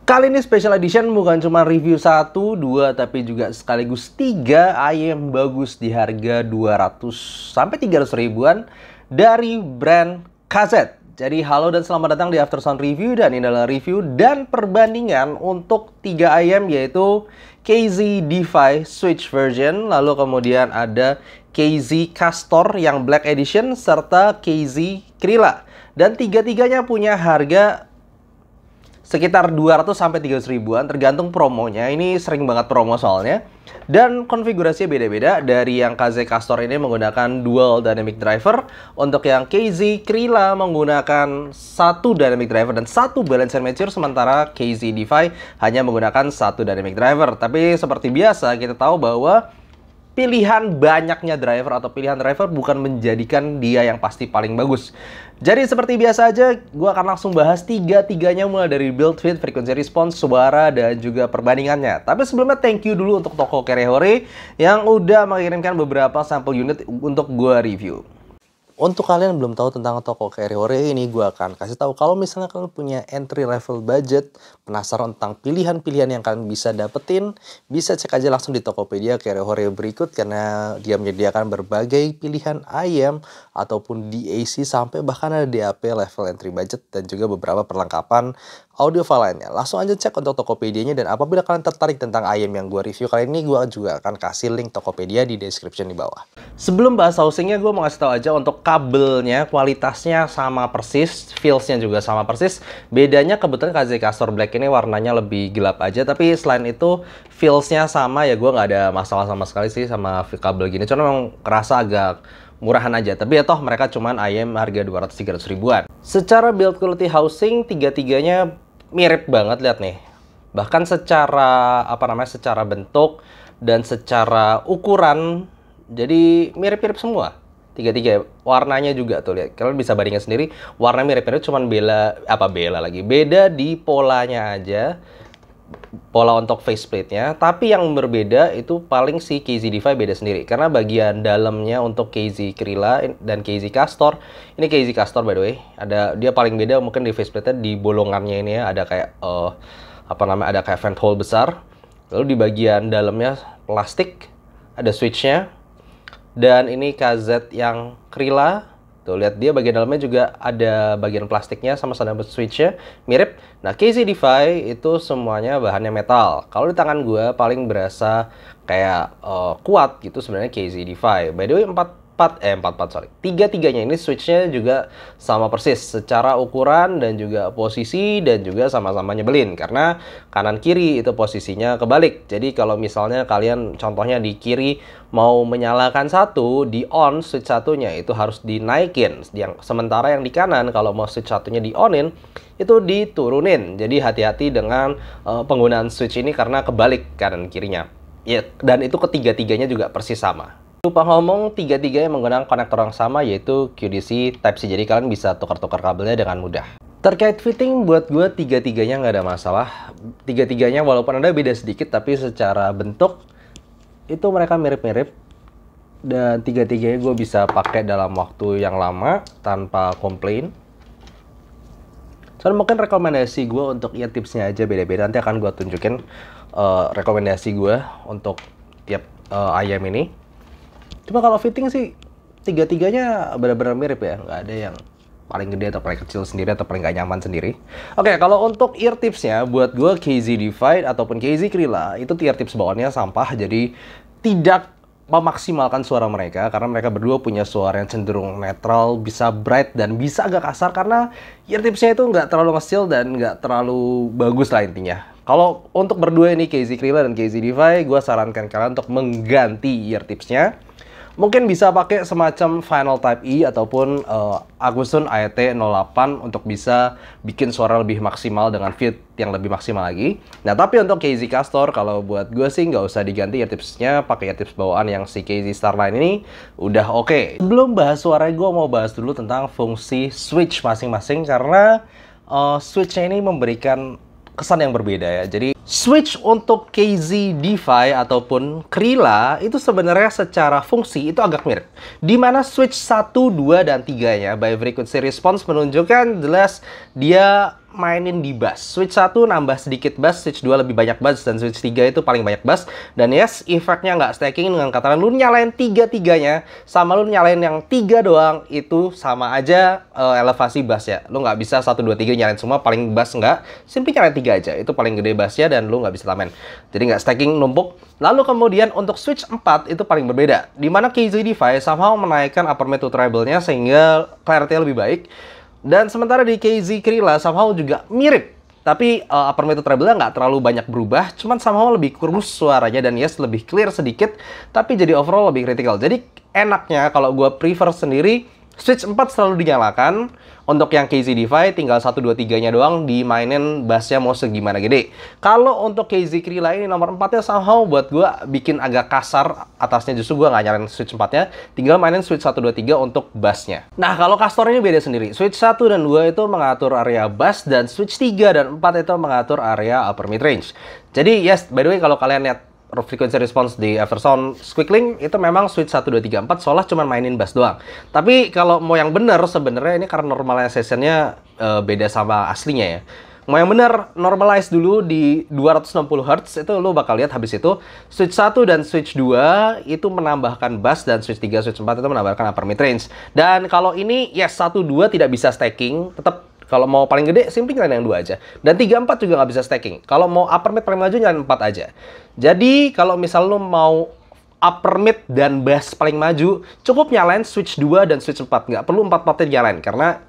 Kali ini special edition bukan cuma review 1, 2, tapi juga sekaligus 3 ayam bagus di harga 200 sampai 300 ribuan dari brand KZ. Jadi halo dan selamat datang di Aftersound Review, dan ini adalah review dan perbandingan untuk 3 ayam, yaitu KZ DeFi Switch version, lalu kemudian ada KZ Castor yang Black Edition, serta KZ Krilla. Dan tiga-tiganya punya harga sekitar 200 sampai 300 ribuan tergantung promonya. Ini sering banget promo soalnya. Dan konfigurasinya beda-beda. Dari yang KZ Castor ini menggunakan dual dynamic driver. Untuk yang KZ Krilla menggunakan satu dynamic driver dan satu balance and mature. Sementara KZ DeFi hanya menggunakan satu dynamic driver. Tapi seperti biasa kita tahu bahwa pilihan banyaknya driver atau pilihan driver bukan menjadikan dia yang pasti paling bagus. Jadi seperti biasa aja, gue akan langsung bahas tiga-tiganya mulai dari build fit, frequency response, suara, dan juga perbandingannya. Tapi sebelumnya thank you dulu untuk toko Kerehore yang udah mengirimkan beberapa sampel unit untuk gue review. Untuk kalian yang belum tahu tentang toko Kerehore ini, gue akan kasih tahu kalau misalnya kalian punya entry level budget, penasaran tentang pilihan-pilihan yang kalian bisa dapetin, bisa cek aja langsung di Tokopedia Kerehore berikut, karena dia menyediakan berbagai pilihan ayam ataupun DAC sampai bahkan ada DAP level entry budget dan juga beberapa perlengkapan audio file lainnya. Langsung aja cek untuk Tokopedia-nya, dan apabila kalian tertarik tentang ayam yang gue review kali ini, gue juga akan kasih link Tokopedia di description di bawah. Sebelum bahas housingnya, gue mau kasih tahu aja untuk kabelnya kualitasnya sama persis, feelsnya juga sama persis. Bedanya kebetulan KZ Castor Black ini warnanya lebih gelap aja, tapi selain itu feelsnya sama ya. Gue nggak ada masalah sama sekali sih sama kabel gini, cuma memang kerasa agak murahan aja. Tapi ya toh mereka cuman ayam harga 200-300 ribuan. Secara build quality housing, tiga-tiganya mirip banget, lihat nih. Bahkan secara secara bentuk dan secara ukuran jadi mirip-mirip semua. Tiga-tiga warnanya juga tuh, lihat. Kalian bisa bandingkan sendiri, warna mirip-mirip, cuman beda di polanya aja. Pola untuk faceplate-nya, tapi yang berbeda itu paling si KZ DeFi beda sendiri, karena bagian dalamnya untuk KZ Krilla dan KZ Castor, ini KZ Castor by the way, dia paling beda mungkin di faceplate-nya, di bolongannya ini ya, ada kayak ada kayak vent hole besar, lalu di bagian dalamnya plastik, ada switch-nya. Dan ini KZ yang Krilla, tuh lihat dia bagian dalamnya juga ada bagian plastiknya sama switch-nya mirip. Nah, KZ DeFi itu semuanya bahannya metal. Kalau di tangan gue paling berasa kayak kuat gitu sebenarnya KZ DeFi. By the way, tiga-tiganya ini switch-nya juga sama persis secara ukuran dan juga posisi, dan juga sama-sama nyebelin karena kanan kiri itu posisinya kebalik. Jadi kalau misalnya kalian contohnya di kiri mau menyalakan satu, di on switch satunya itu harus dinaikin, sementara yang di kanan kalau mau switch satunya di onin itu diturunin. Jadi hati-hati dengan penggunaan switch ini karena kebalik kanan kirinya ya. Dan itu ketiga-tiganya juga persis sama. Lupa ngomong, tiga-tiganya menggunakan konektor yang sama, yaitu QDC Type-C, jadi kalian bisa tukar-tukar kabelnya dengan mudah. Terkait fitting, buat gue tiga-tiganya nggak ada masalah. Tiga-tiganya walaupun ada beda sedikit, tapi secara bentuk itu mereka mirip-mirip. Dan tiga-tiganya gue bisa pakai dalam waktu yang lama tanpa komplain. Soalnya mungkin rekomendasi gue untuk ear tipsnya aja beda-beda. Nanti akan gue tunjukin rekomendasi gue untuk tiap ayam ini. Cuma kalau fitting sih tiga-tiganya benar-benar mirip ya, nggak ada yang paling gede atau paling kecil sendiri atau paling nggak nyaman sendiri. Oke, kalau untuk ear tipsnya buat gue KZ DeFi ataupun KZ Krilla itu ear tips bawaannya sampah, jadi tidak memaksimalkan suara mereka karena mereka berdua punya suara yang cenderung netral, bisa bright dan bisa agak kasar karena ear tipsnya itu nggak terlalu ngesil dan nggak terlalu bagus lah intinya. Kalau untuk berdua ini KZ Krilla dan KZ DeFi, gue sarankan kalian untuk mengganti ear tipsnya. Mungkin bisa pakai semacam Final Type E ataupun Agusun AET08 untuk bisa bikin suara lebih maksimal dengan fit yang lebih maksimal lagi. Nah, tapi untuk KZ Castor, kalau buat gue sih nggak usah diganti ear tipsnya, pakai ear tips bawaan yang si KZ Starline ini udah oke. Sebelum bahas suara, gue mau bahas dulu tentang fungsi switch masing-masing, karena switchnya ini memberikan kesan yang berbeda ya. Jadi switch untuk KZ DeFi ataupun Krilla itu sebenarnya secara fungsi itu agak mirip. Dimana switch 1, 2, dan 3-nya by frequency response menunjukkan jelas dia mainin di bass. Switch 1 nambah sedikit bass, switch 2 lebih banyak bass, dan switch 3 itu paling banyak bass. Dan yes, efeknya nggak stacking, dengan kata lain lu nyalain tiga-tiganya sama lu nyalain yang 3 doang, itu sama aja elevasi bass ya. Lu nggak bisa 1, 2, 3 nyalain semua, paling bass nggak. Simply nyalain 3 aja, itu paling gede bassnya dan lu nggak bisa tamen. Jadi nggak stacking, numpuk. Lalu kemudian untuk switch 4 itu paling berbeda. Dimana KZ-Defy somehow menaikkan upper mid to treble-nya sehingga clarity lebih baik. Dan sementara di KZ Krilla somehow juga mirip. Tapi upper mid to treble-nya nggak terlalu banyak berubah. Cuman somehow lebih kurus suaranya dan yes lebih clear sedikit. Tapi jadi overall lebih critical. Jadi enaknya kalau gue prefer sendiri, switch 4 selalu dinyalakan. Untuk yang KZ-Defy tinggal 1, 2, 3-nya doang dimainin bassnya mau segimana gede. Kalau untuk KZ Krilla ini nomor 4-nya somehow buat gue bikin agak kasar. Atasnya justru gue nggak nyalain switch 4-nya. Tinggal mainin switch 1, 2, 3 untuk bassnya. Nah kalau Castor ini beda sendiri. Switch 1 dan 2 itu mengatur area bass. Dan switch 3 dan 4 itu mengatur area upper mid range. Jadi yes, by the way kalau kalian lihat frequency response di Eversound Squeakling itu memang switch 1, 2, 3, 4 seolah cuma mainin bass doang. Tapi kalau mau yang bener sebenarnya ini karena normalizationnya beda sama aslinya ya. Mau yang bener normalize dulu di 260 Hz itu lo bakal lihat habis itu switch 1 dan switch 2 itu menambahkan bass dan switch 3, switch 4 itu menambahkan upper mid range. Dan kalau ini yes 1, 2 tidak bisa stacking, tetap kalau mau paling gede, simply nyalain yang 2 aja. Dan 3, 4 juga nggak bisa stacking. Kalau mau upper mid paling maju, nyalain 4 aja. Jadi, kalau misal lo mau upper mid dan bass paling maju, cukup nyalain switch 2 dan switch 4. Nggak perlu 4-4-nya dinyalain, karena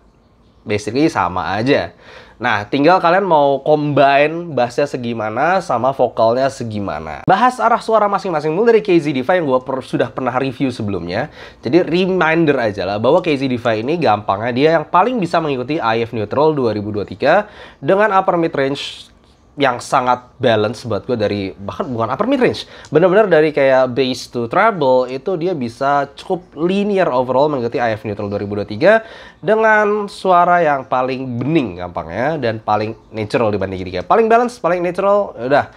basically sama aja. Nah, tinggal kalian mau combine bassnya segimana sama vokalnya segimana. Bahas arah suara masing-masing mulai dari KZ-Defy yang gue sudah pernah review sebelumnya. Jadi reminder aja lah bahwa KZ-Defy ini gampangnya dia yang paling bisa mengikuti IF Neutral 2023 dengan upper mid range yang sangat balance buat gue dari, bahkan bukan upper mid range, bener-bener dari kayak bass to treble itu dia bisa cukup linear overall mengikuti IF Neutral 2023 dengan suara yang paling bening gampangnya dan paling natural dibanding gini, kayak paling balance, paling natural. Udah,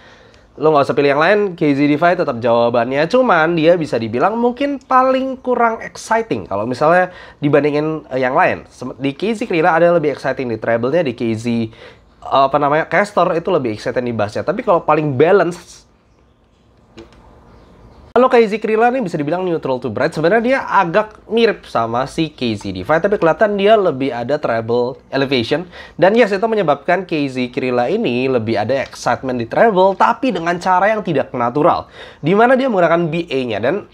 lo nggak usah pilih yang lain, KZ-Defy tetap jawabannya. Cuman dia bisa dibilang mungkin paling kurang exciting kalau misalnya dibandingin yang lain. Di KZ Krilla ada yang lebih exciting di treble-nya, di KZ Castor itu lebih excited di bassnya. Tapi kalau paling balance, kalau KZ Krilla ini bisa dibilang neutral to bright. Sebenarnya dia agak mirip sama si KZ-Defy, tapi kelihatan dia lebih ada treble elevation. Dan yes, itu menyebabkan KZ Krilla ini lebih ada excitement di treble, tapi dengan cara yang tidak natural. Dimana dia menggunakan BA-nya. Dan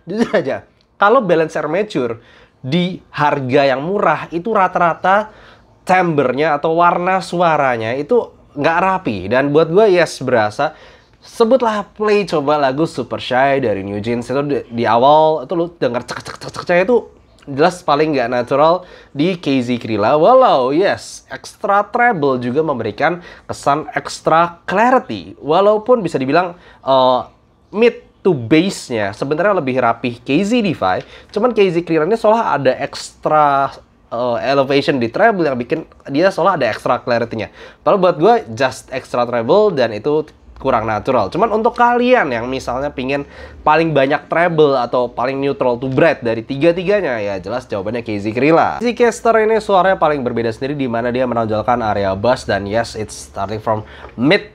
jujur aja, kalau balance armature di harga yang murah, itu rata-rata timbre-nya atau warna suaranya itu nggak rapi. Dan buat gue yes berasa. Sebutlah play coba lagu Super Shy dari New Jeans itu di awal itu lu denger cek itu jelas paling nggak natural di KZ Krilla. Walau yes extra treble juga memberikan kesan extra clarity. Walaupun bisa dibilang mid to bass-nya sebenarnya lebih rapih KZ-Defy. Cuman KZ Krilla ini seolah ada extra elevation di treble yang bikin dia seolah ada extra clarity-nya. Padahal buat gue just extra treble dan itu kurang natural. Cuman untuk kalian yang misalnya pingin paling banyak treble atau paling neutral to bright dari tiga-tiganya, ya jelas jawabannya KZ Krilla. KZ Castor ini suaranya paling berbeda sendiri di mana dia menonjolkan area bass dan yes it's starting from mid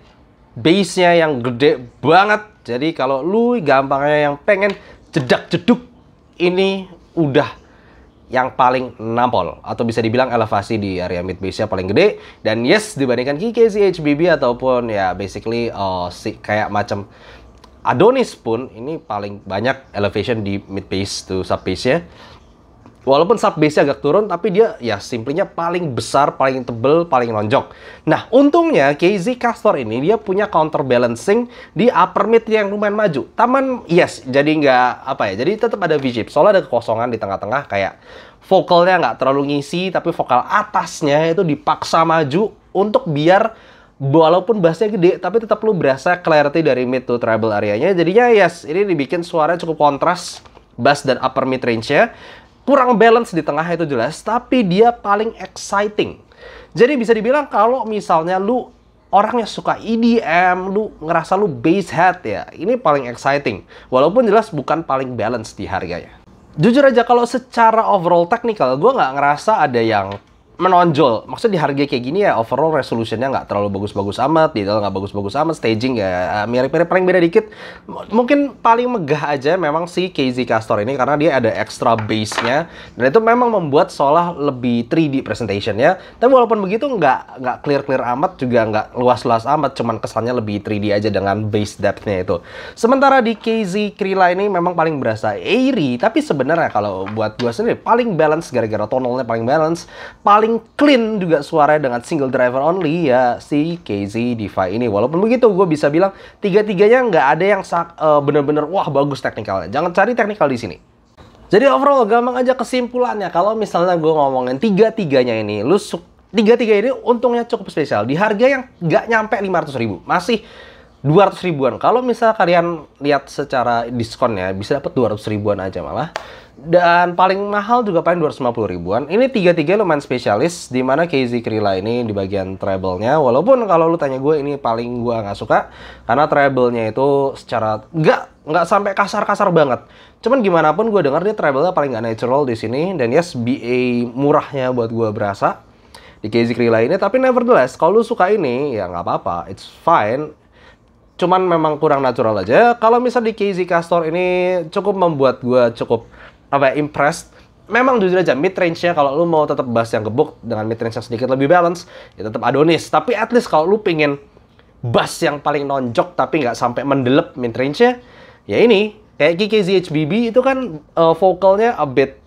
bass-nya yang gede banget. Jadi kalau lu gampangnya yang pengen jedak-jeduk, ini udah yang paling nampol atau bisa dibilang elevasi di area mid bass-nya paling gede. Dan yes dibandingkan KZ HBB ataupun ya basically kayak macam Adonis pun ini paling banyak elevation di mid bass to sub bass-nya. Walaupun sub bass-nya agak turun, tapi dia ya simplinya paling besar, paling tebel, paling lonjong. Nah, untungnya KZ Castor ini dia punya counterbalancing di upper mid yang lumayan maju. Taman, yes, jadi nggak apa ya, jadi tetap ada V-shape. Soalnya ada kekosongan di tengah-tengah, kayak vokalnya nggak terlalu ngisi, tapi vokal atasnya itu dipaksa maju untuk biar walaupun bassnya gede, tapi tetap lu berasa clarity dari mid to treble areanya. Jadinya yes, ini dibikin suaranya cukup kontras, bass dan upper mid range-nya. Kurang balance di tengah itu jelas, tapi dia paling exciting. Jadi bisa dibilang kalau misalnya lu orang yang suka EDM, lu ngerasa lu bass head ya, ini paling exciting. Walaupun jelas bukan paling balance di harganya. Jujur aja kalau secara overall technical, gue nggak ngerasa ada yang menonjol. Maksudnya di harga kayak gini ya overall resolutionnya nggak terlalu bagus-bagus amat, detail nggak bagus-bagus amat, staging ya mirip-mirip, paling beda dikit. Mungkin paling megah aja memang si KZ Castor ini karena dia ada extra base-nya dan itu memang membuat seolah lebih 3D presentation-nya. Tapi walaupun begitu nggak clear-clear amat, juga nggak luas-luas amat, cuman kesannya lebih 3D aja dengan base depth-nya itu. Sementara di KZ Krilla ini memang paling berasa airy, tapi sebenarnya kalau buat gua sendiri paling balance gara-gara tonalnya paling balance, paling clean juga suaranya dengan single driver only ya si KZ Defy ini. Walaupun begitu gue bisa bilang tiga-tiganya nggak ada yang bener-bener wah bagus teknikalnya. Jangan cari teknikal di sini. Jadi overall gampang aja kesimpulannya, kalau misalnya gue ngomongin tiga-tiganya ini, tiga-tiga ini untungnya cukup spesial di harga yang nggak nyampe 500.000, masih 200 ribuan. Kalau misal kalian lihat secara diskonnya bisa dapat 200 ribuan aja malah. Dan paling mahal juga paling 250 ribuan. Ini tiga-tiga lumayan spesialis, dimana KZ Krilla ini di bagian treble-nya. Walaupun kalau lu tanya gue ini paling gue nggak suka karena treble-nya itu secara nggak sampai kasar-kasar banget. Cuman gimana pun gue denger dia treble-nya paling nggak natural di sini. Dan yes, BA murahnya buat gue berasa di KZ Krilla ini. Tapi nevertheless, kalau lu suka ini ya nggak apa-apa, it's fine. Cuman memang kurang natural aja. Kalau misal di KZ Castor ini cukup membuat gue cukup impressed. Memang jujur aja mid range-nya kalau lu mau tetap bass yang gebuk dengan mid range yang sedikit lebih balance ya tetap Adonis. Tapi at least kalau lu pengen bass yang paling nonjok tapi nggak sampai mendelep mid range-nya, ya ini kayak KKZ HBB itu kan vokalnya a bit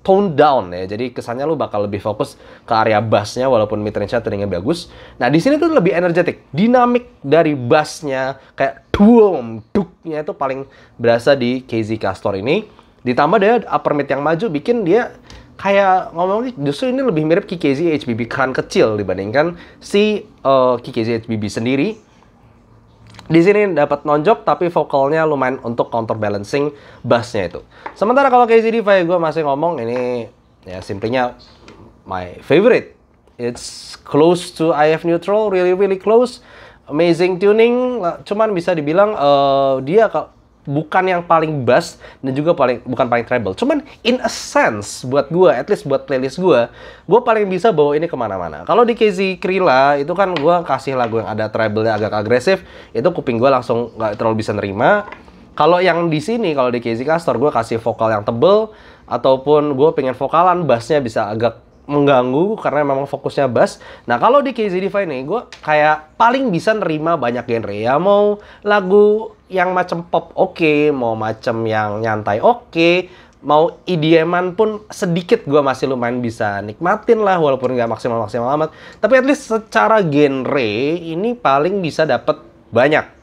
toned down ya. Jadi kesannya lu bakal lebih fokus ke area bassnya walaupun mid range-nya tadinya bagus. Nah, di sini tuh lebih energetik. Dinamik dari bassnya kayak boom, duknya itu paling berasa di KZ Castor ini. Ditambah dia upper mid yang maju bikin dia kayak ngomongnya justru ini lebih mirip KKZ HBB kran kecil dibandingkan si KKZ HBB sendiri. Di sini dapat nonjok tapi vokalnya lumayan untuk counterbalancing bassnya itu. Sementara kalau KZ Defy gue masih ngomong ini ya simpelnya my favorite. It's close to IF neutral, really close. Amazing tuning, cuman bisa dibilang dia bukan yang paling bass dan juga bukan paling treble. Cuman in a sense buat gue, at least buat playlist gue paling bisa bawa ini kemana-mana. Kalau di KZ Krilla itu kan gue kasih lagu yang ada treble-nya agak agresif, itu kuping gue langsung nggak terlalu bisa nerima. Kalau yang di sini, kalau di KZ Castor gue kasih vokal yang tebel, ataupun gue pengen vokalan bassnya bisa agak mengganggu karena memang fokusnya bass. Nah kalau di KZ Defy nih gue kayak paling bisa nerima banyak genre ya, mau lagu yang macam pop oke, mau macam yang nyantai oke, mau EDM-an pun sedikit gue masih lumayan bisa nikmatin lah walaupun nggak maksimal amat. Tapi at least secara genre ini paling bisa dapet banyak.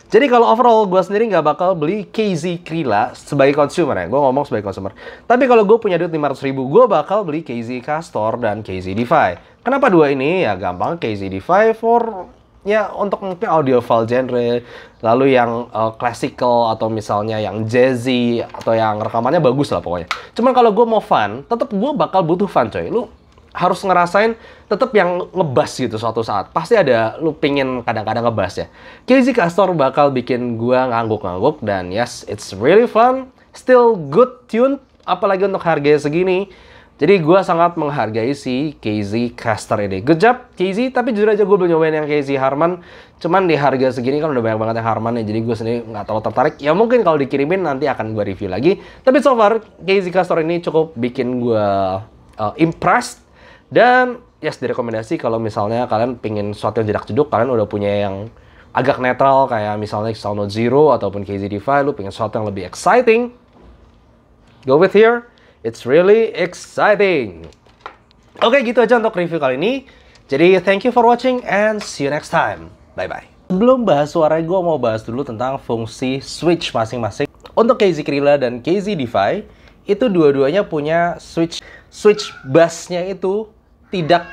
Jadi kalau overall gue sendiri nggak bakal beli KZ Krilla sebagai consumer ya. Gue ngomong sebagai consumer. Tapi kalau gue punya duit 500 ribu, gue bakal beli KZ Castor dan KZ Defy. Kenapa dua ini? Ya gampang, KZ Defy ya untuk mungkin audiophile genre, lalu yang classical atau misalnya yang jazzy atau yang rekamannya bagus lah pokoknya. Cuman kalau gue mau fun, tetap gue bakal butuh fun coy. Lu harus ngerasain tetap yang ngebass gitu suatu saat. Pasti ada lu pingin kadang-kadang ngebass ya. KZ Castor bakal bikin gua ngangguk-ngangguk dan yes, it's really fun. Still good tune, apalagi untuk harganya segini. Jadi gua sangat menghargai si KZ Castor ini. Good job KZ, tapi jujur aja gue belum nyobain yang KZ Harman. Cuman di harga segini kan udah banyak banget yang Harman ya, jadi gue sendiri nggak terlalu tertarik. Ya mungkin kalau dikirimin nanti akan gue review lagi. Tapi so far KZ Castor ini cukup bikin gue impressed. Dan yes, direkomendasi kalau misalnya kalian pengen sesuatu yang jedak jeduk, kalian udah punya yang agak netral kayak misalnya Soundnote Zero ataupun KZ Defy, lu pengen sesuatu yang lebih exciting, go with here. It's really exciting. Oke, gitu aja untuk review kali ini. Jadi thank you for watching and see you next time. Bye bye. Sebelum bahas suara, gue mau bahas dulu tentang fungsi switch masing-masing. Untuk KZ Krilla dan KZ Defy itu dua-duanya punya switch bassnya itu tidak